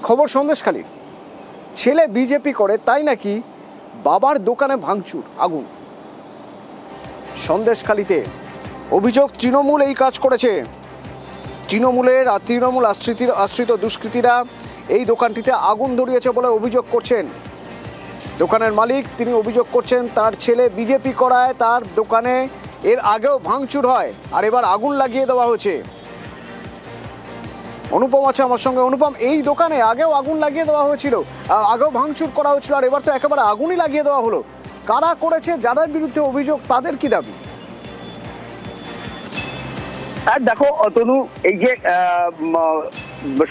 খবর সন্দেশখালীর। ছেলে বিজেপি করে তাই নাকি বাবার দোকানে ভাঙচুর, আগুন। সন্দেশখালীতে অভিযোগ তৃণমূল এই কাজ করেছে। তৃণমূল আশ্রিত দুষ্কৃতীরা এই দোকানটিতে আগুন ধরিয়েছে বলে অভিযোগ করছেন দোকানের মালিক। তিনি অভিযোগ করছেন তার ছেলে বিজেপি করায় তার দোকানে এর আগেও ভাঙচুর হয়, আর এবার আগুন লাগিয়ে দেওয়া হয়েছে। অনুপম আছে আমার সঙ্গে। অনুপম, এই দোকানে আগেও আগুন লাগিয়ে দেওয়া হয়েছিল, আগেও ভাঙচুর করা হয়েছিল, আর এবার তো একেবারে আগুনই লাগিয়ে দেওয়া হলো। কারা করেছে, যাদের বিরুদ্ধে অভিযোগ, তাদের কি দাবি? আর দেখো তনু, এই যে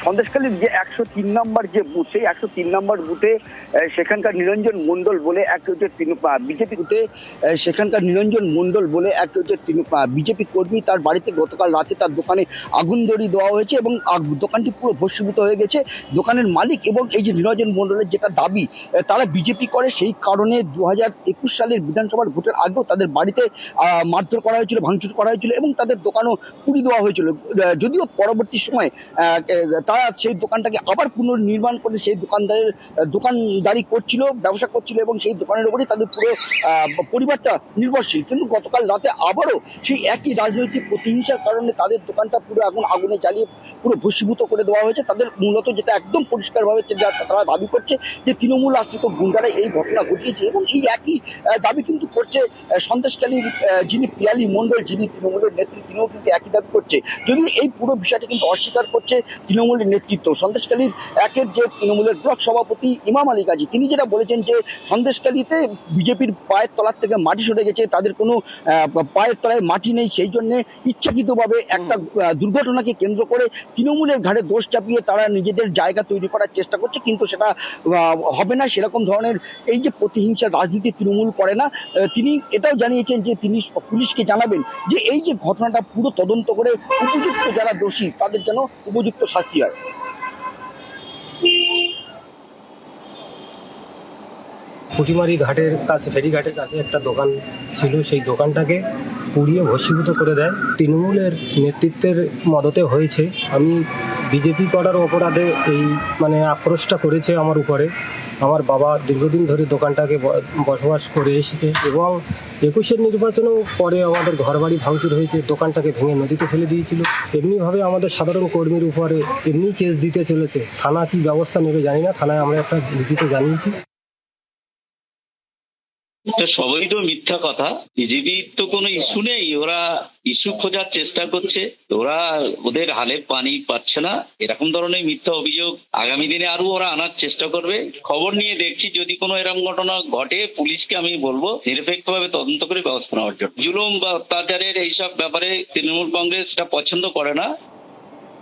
সন্দেশখালীর যে 103 নম্বর যে বুথ, সেই 103 নম্বর বুথে সেখানকার নিরঞ্জন মণ্ডল বলে এক হচ্ছে বিজেপি বুথে সেখানকার নিরঞ্জন মণ্ডল বলে এক হচ্ছে বিজেপি কর্মী, তার বাড়িতে গতকাল রাতে তার দোকানে আগুন ধরিয়ে দেওয়া হয়েছে এবং দোকানটি পুরো ভস্মীভূত হয়ে গেছে। দোকানের মালিক এবং এই যে নিরঞ্জন মণ্ডলের যেটা দাবি, তারা বিজেপি করে, সেই কারণে 2021 সালের বিধানসভার ভোটের আগেও তাদের বাড়িতে মারধর করা হয়েছিল, ভাঙচুর করা হয়েছিল এবং তাদের দোকানও পুড়িয়ে দেওয়া হয়েছিল। যদিও পরবর্তী সময় তারা সেই দোকানটাকে আবার পুনর্নির্মাণ করে সেই দোকানদারি করছিল, ব্যবসা করছিল এবং সেই দোকানের উপরেই তাদের পুরো পরিবারটা নির্ভরশীল। কিন্তু গতকাল রাতে আবারও সেই একই রাজনৈতিক প্রতিহিংসার কারণে তাদের দোকানটা পুরো আগুনে জ্বালিয়ে পুরো ভস্মীভূত করে দেওয়া হয়েছে। তাদের মূলত যেটা একদম পরিষ্কারভাবে তারা দাবি করছে যে তৃণমূল আশ্রিত গুন্ডারা এই ঘটনা ঘটিয়েছে এবং এই একই দাবি কিন্তু করছে সন্দেশখালীর যিনি পিয়ালি মণ্ডল, যিনি তৃণমূলের নেত্রী, তিনিও কিন্তু একই দাবি করছে। যদিও এই পুরো বিষয়টি কিন্তু অস্বীকার করছে তৃণমূলের নেতৃত্ব। সন্দেশখালীর একের যে তৃণমূলের ব্লক সভাপতি ইমাম আলী গাজী, তিনি যেটা বলেছেন যে সন্দেশখালীতে বিজেপির পায়ের তলার থেকে মাটি সরে গেছে, তাদের কোনো পায়ের তলায় মাটি নেই, সেই জন্য ইচ্ছাকৃতভাবে একটা দুর্ঘটনাকে কেন্দ্র করে তৃণমূলের ঘাড়ে দোষ চাপিয়ে তারা নিজেদের জায়গা তৈরি করার চেষ্টা করছে, কিন্তু সেটা হবে না। সেরকম ধরনের এই যে প্রতিহিংসার রাজনীতি তৃণমূল করে না। তিনি এটাও জানিয়েছেন যে তিনি পুলিশকে জানাবেন যে এই যে ঘটনাটা পুরো তদন্ত করে উপযুক্ত যারা দোষী তাদের যেন উপযুক্ত শাস্তি হয়। পুটিমারি ঘাটের কাছে, ফেরিঘাটের কাছে একটা দোকান ছিল, সেই দোকানটাকে পুড়িয়ে ভস্মীভূত করে দেয়। তৃণমূলের নেতৃত্বের মদতে হয়েছে। আমি বিজেপি করার অপরাধে এই আক্রোশটা করেছে আমার উপরে। আমার বাবা দীর্ঘদিন ধরে দোকানটাকে বসবাস করে এসেছে এবং 21-এর নির্বাচনেও পরে আমাদের ঘরবাড়ি ভাঙচুর হয়েছে, দোকানটাকে ভেঙে নদীতে ফেলে দিয়েছিল। এমনিভাবে আমাদের সাধারণ কর্মীর উপরে এমনি কেস দিতে চলেছে। থানা কি ব্যবস্থা নেবে জানি না, থানায় আমরা একটা লিখিত জানিয়েছি। এটা সবই তো মিথ্যা কথা। বিজেপির তো কোনো ইস্যু নেই, ওরা ইস্যু খোঁজার চেষ্টা করছে, ওরা ওদের হালে পানি পাচ্ছে না। এরকম ধরনের মিথ্যা অভিযোগ আগামী দিনে আরো ওরা আনার চেষ্টা করবে। খবর নিয়ে দেখছি, যদি কোনো এরকম ঘটনা ঘটে পুলিশকে আমি বলবো নিরপেক্ষভাবে তদন্ত করে ব্যবস্থা নেওয়ার জন্য। জুলুম বা অত্যাচারের এইসব ব্যাপারে তৃণমূল কংগ্রেস এটা পছন্দ করে না।